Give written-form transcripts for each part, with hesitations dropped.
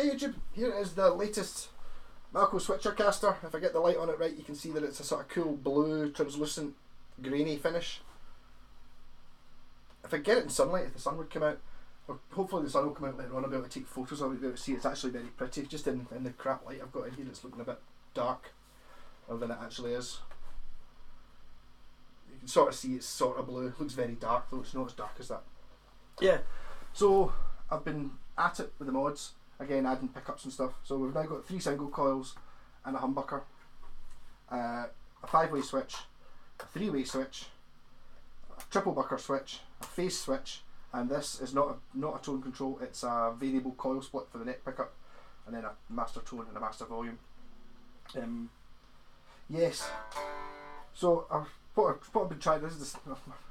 Hey YouTube, here is the latest Malco switcher caster. If I get the light on it right, you can see that it's a sort of cool blue, translucent, grainy finish. If I get it in sunlight, if the sun would come out, or hopefully the sun will come out later on, I'll be able to take photos of it, be able to see it's actually very pretty. Just in the crap light I've got in here, it's looking a bit dark than it actually is. You can sort of see it's sort of blue. It looks very dark though, it's not as dark as that. Yeah, so I've been at it with the mods, again adding pickups and stuff. So we've now got 3 single coils and a humbucker, a 5-way switch, a 3-way switch, a triple bucker switch, a phase switch, and this is not a tone control, it's a variable coil split for the neck pickup, and then a master tone and a master volume. Yes, so what I've been trying, this is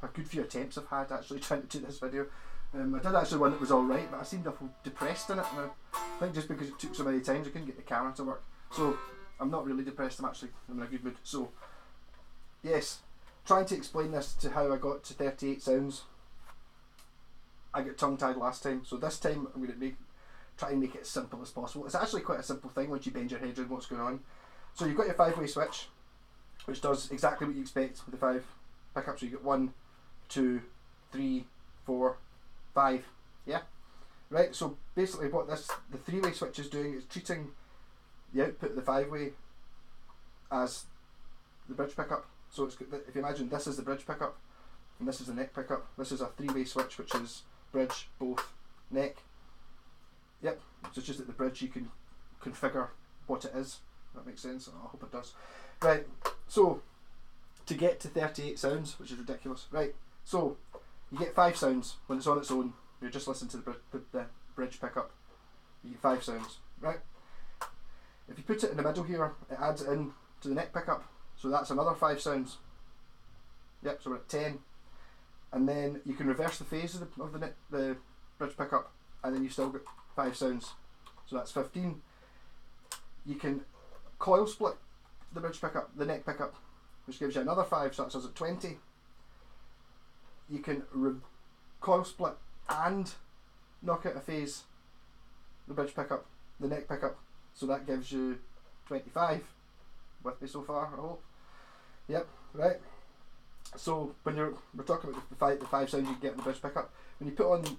a good few attempts I've had actually trying to do this video. I did actually one that was alright, but I seemed awful depressed in it, and I think just because it took so many times I couldn't get the camera to work. So I'm not really depressed, I'm in a good mood. So yes, trying to explain this to how I got to 38 sounds. I got tongue tied last time, so this time I'm going to try and make it as simple as possible. It's actually quite a simple thing once you bend your head around what's going on. So you've got your 5-way switch, which does exactly what you expect with the 5 pickups. So you get 1, 2, 3, 4, 5, yeah? Right, so basically what the 3-way switch is doing is treating the output of the 5-way as the bridge pickup. So it's, if you imagine this is the bridge pickup and this is the neck pickup, this is a 3-way switch which is bridge, both, neck. Yep, so it's just at the bridge you can configure what it is. That makes sense? I hope it does. Right, so to get to 38 sounds, which is ridiculous, right, so you get 5 sounds when it's on its own. You're just listening to the bridge pickup. You get 5 sounds, right? If you put it in the middle here, it adds it in to the neck pickup, so that's another 5 sounds. Yep, so we're at 10. And then you can reverse the phase of the bridge pickup, and then you still get 5 sounds, so that's 15. You can coil split the bridge pickup, the neck pickup, which gives you another 5, so that's us at 20. You can coil split and knock out a phase the bridge pickup, the neck pickup, so that gives you 25. With me so far, I hope. Yep, right. So when we're talking about the five sounds you get in the bridge pickup, when you put on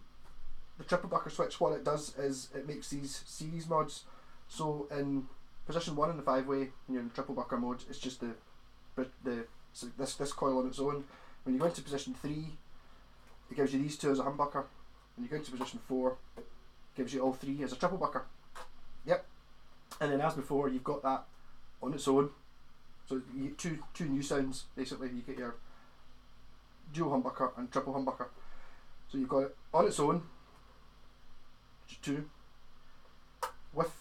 the triple bucker switch, what it does is it makes these series mods. So in position 1 in the 5-way, when you're in triple bucker mode, it's just so this coil on its own. When you go into position 3, it gives you these 2 as a humbucker. When you go into position 4, it gives you all 3 as a triple bucker. Yep. And then as before, you've got that on its own. So you get two new sounds, basically. You get your dual humbucker and triple humbucker. So you've got it on its own, 2, with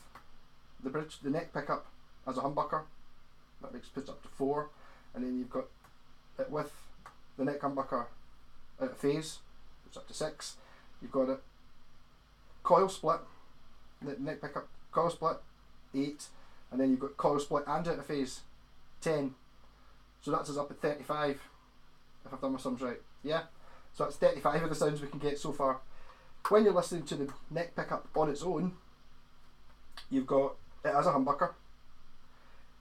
the neck pickup as a humbucker. That puts up to 4, and then you've got it with the neck humbucker out of phase, it's up to 6. You've got it coil split, the neck pickup coil split, 8, and then you've got coil split and out of phase, 10. So that's us up at 35, if I've done my sums right. Yeah, so that's 35 of the sounds we can get so far. When you're listening to the neck pickup on its own, you've got it as a humbucker.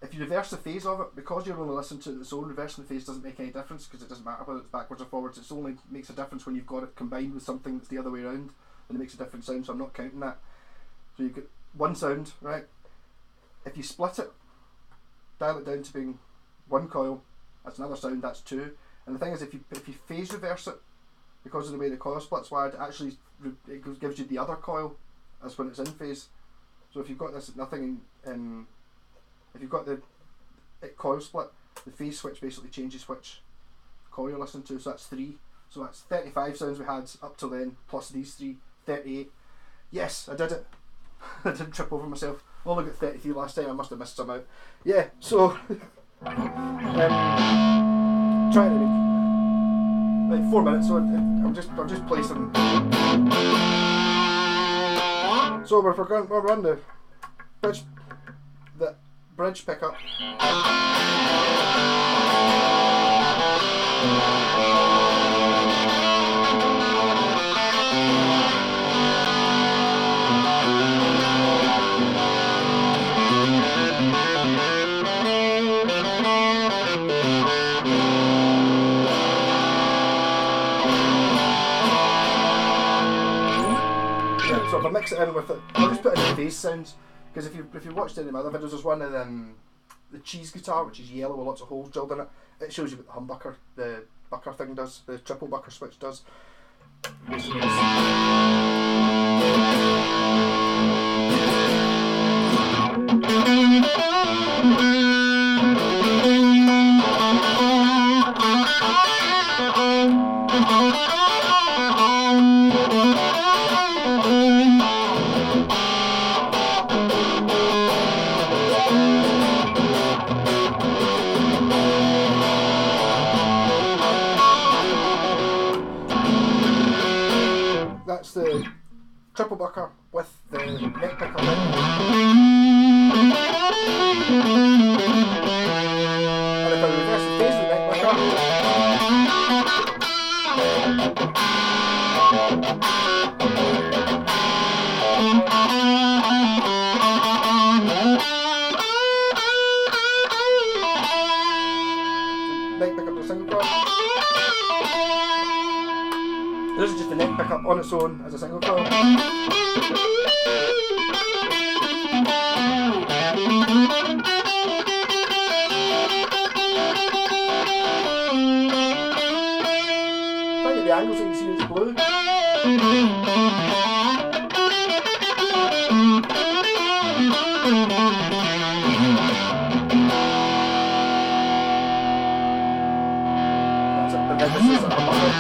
If you reverse the phase of it, because you're only listening to it its own, reversing the phase doesn't make any difference, because it doesn't matter whether it's backwards or forwards. It only makes a difference when you've got it combined with something that's the other way around, and it makes a different sound, so I'm not counting that. So you get 1 sound, right? If you split it, dial it down to being 1 coil, that's another sound, that's 2. And the thing is, if you phase reverse it, because of the way the coil split's wired, it gives you the other coil as when it's in phase. So if you've got this nothing in if you've got the coil split, the phase switch basically changes which coil you're listening to, so that's 3. So that's 35 sounds we had up till then, plus these 3, 38. Yes, I did it. I didn't trip over myself. I only got 33 last time, I must have missed some out. Yeah, so trying to make like 4 minutes, so I'll just play some. So we're on the bridge pickup. Yeah, so if I mix it in with it, I'll just put in the bass sounds, because if you watched any of my other videos, there's one of them, the cheese guitar, which is yellow with lots of holes drilled in it. It shows you what the humbucker, the bucker thing does, the triple bucker switch does. That's the triple bucker with the neck picker in. And if I reverse the phase of the neck picker, neck pickup to a single coil. This is just the neck pickup on its own as a single coil. Try to get the angles so you can see it's blue. That's it, and then this is a button.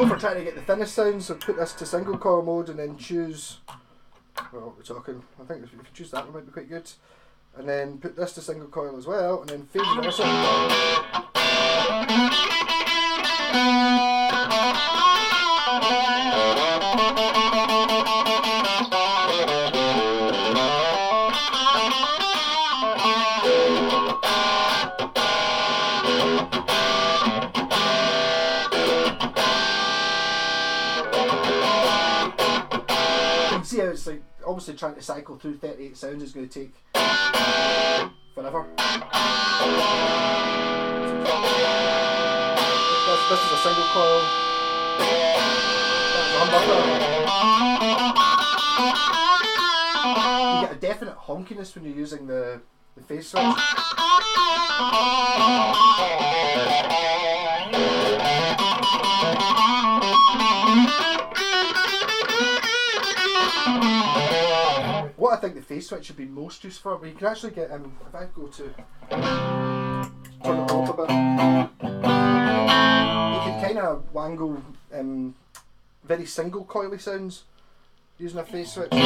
For trying to get the thinnest sound, so put this to single coil mode and then choose, well, what we're talking, I think if you choose that one might be quite good, and then put this to single coil as well, and then phase reverse it. See how it's like, obviously trying to cycle through 38 sounds is going to take forever. This is a single coil. That's a humbucker. You get a definite honkiness when you're using the phase switch. What I think the phase switch should be most used for, but you can actually get, if I go to turn it up a bit, you can kind of wangle very single coily sounds using a phase switch, if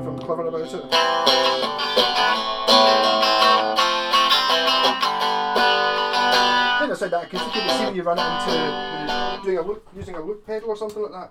I'm clever about it. I think that's like that acoustic, you can see when you run it into, when you're doing a loop, using a loop pedal or something like that.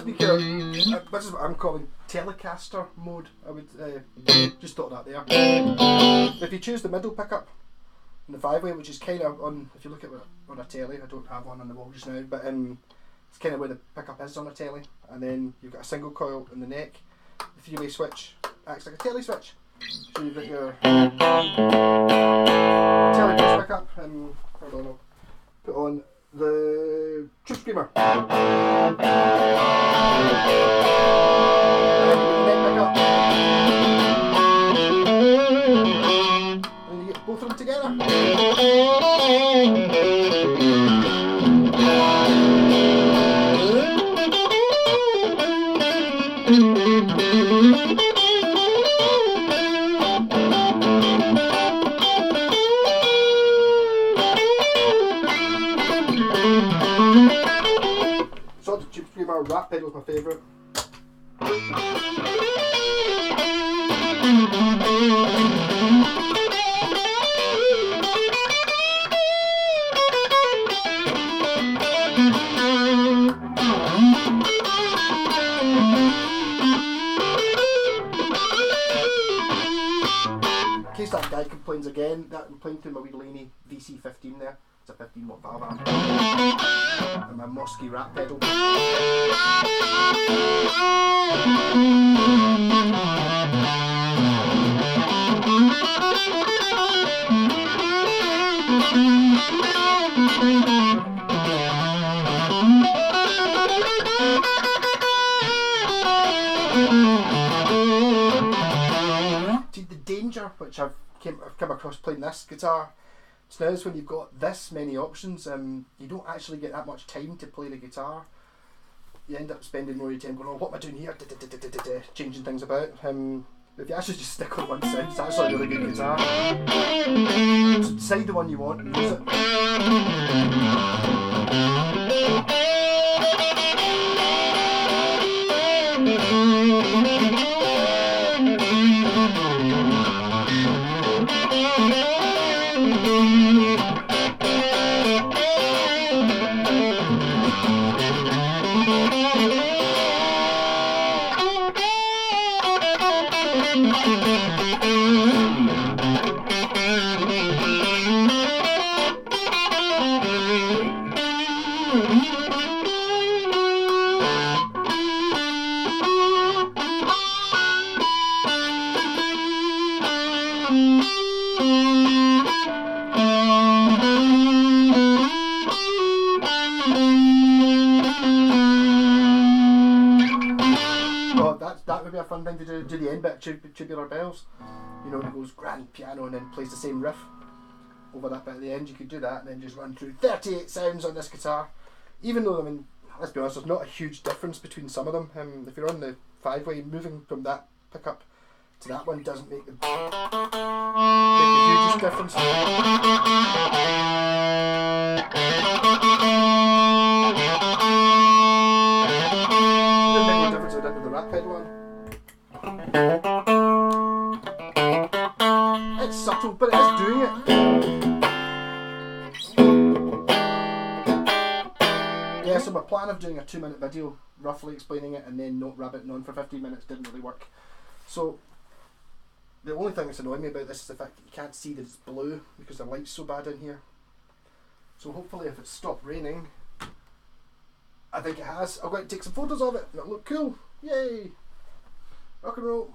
speaker, this is what I'm calling Telecaster mode. I would just thought that there. If you choose the middle pickup in the 5-way, which is kind of on, if you look at it on a telly, I don't have one on the wall just now, but it's kind of where the pickup is on a telly, and then you've got a single coil in the neck. The 3-way switch acts like a telly switch. So you've got your telly bass pickup, and hold on, I'll put on the Tube Screamer. And you get the neck pickup. And you get both of them together. So the Tube Screamer rat pedal is my favourite. In case that guy complains again, that I'm playing through my wee Laney VC15 there. It's a 15-watt valve amp. And my Mosky rat pedal. See, the danger which I've come across playing this guitar so now is when you've got this many options, you don't actually get that much time to play the guitar. You end up spending more of your time going, oh, what am I doing here? Changing things about. If you actually just stick on one sound, it's actually a really good guitar. So decide the one you want and use it. That would be a fun thing to do the end bit, Tubular Bells. You know, it goes grand piano and then plays the same riff over that bit at the end. You could do that and then just run through 38 sounds on this guitar. Even though, I mean, let's be honest, there's not a huge difference between some of them. If you're on the 5-way, moving from that pickup to that one doesn't make the hugest difference. There's maybe a difference I did with the rat pedal one. It's subtle, but it is doing it. Yeah, so my plan of doing a 2-minute video roughly explaining it and then not rabbiting on for 15 minutes didn't really work. So the only thing that's annoying me about this is the fact that you can't see that it's blue because the light's so bad in here. So hopefully if it stopped raining, I think it has, I'll go out and take some photos of it and it'll look cool. Yay! Rock and roll.